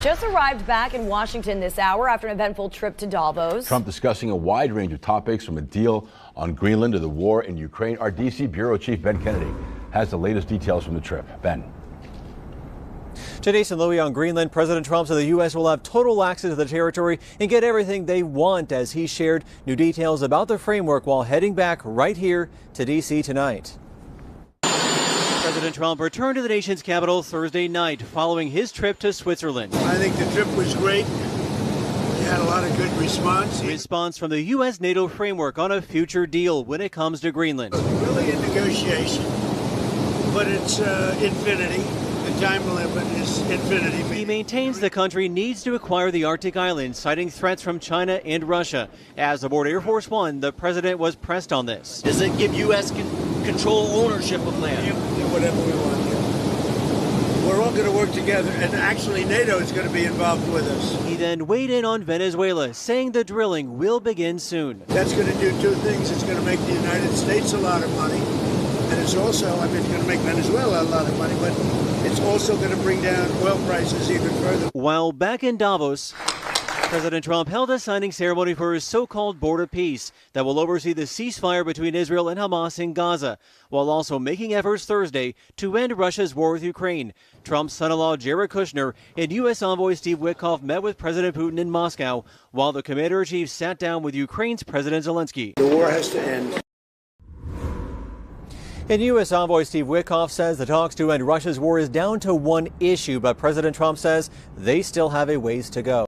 Just arrived back in Washington this hour after an eventful trip to Davos. Trump discussing a wide range of topics, from a deal on Greenland to the war in Ukraine. Our D.C. Bureau Chief Ben Kennedy has the latest details from the trip. Ben. Today, St. Louis on Greenland, President Trump said the U.S. will have total access to the territory and get everything they want, as he shared new details about the framework while heading back right here to D.C. tonight. President Trump returned to the nation's capital Thursday night following his trip to Switzerland. I think the trip was great. We had a lot of good response. Response from the U.S. NATO framework on a future deal when it comes to Greenland. Really a negotiation, but it's infinity. The time limit is infinity. He maintains the country needs to acquire the Arctic island, citing threats from China and Russia. As aboard Air Force One, the president was pressed on this. Does it give U.S. control ownership of land? Do whatever we want to. We're all going to work together, and actually NATO is going to be involved with us. He then weighed in on Venezuela, saying the drilling will begin soon. That's going to do two things. It's going to make the United States a lot of money, and it's also, it's going to make Venezuela a lot of money, but it's also going to bring down oil prices even further. While back in Davos, President Trump held a signing ceremony for his so-called Board of Peace that will oversee the ceasefire between Israel and Hamas in Gaza, while also making efforts Thursday to end Russia's war with Ukraine. Trump's son-in-law Jared Kushner and U.S. envoy Steve Witkoff met with President Putin in Moscow, while the commander-in-chief sat down with Ukraine's President Zelensky. The war has to end. And U.S. envoy Steve Witkoff says the talks to end Russia's war is down to one issue, but President Trump says they still have a ways to go.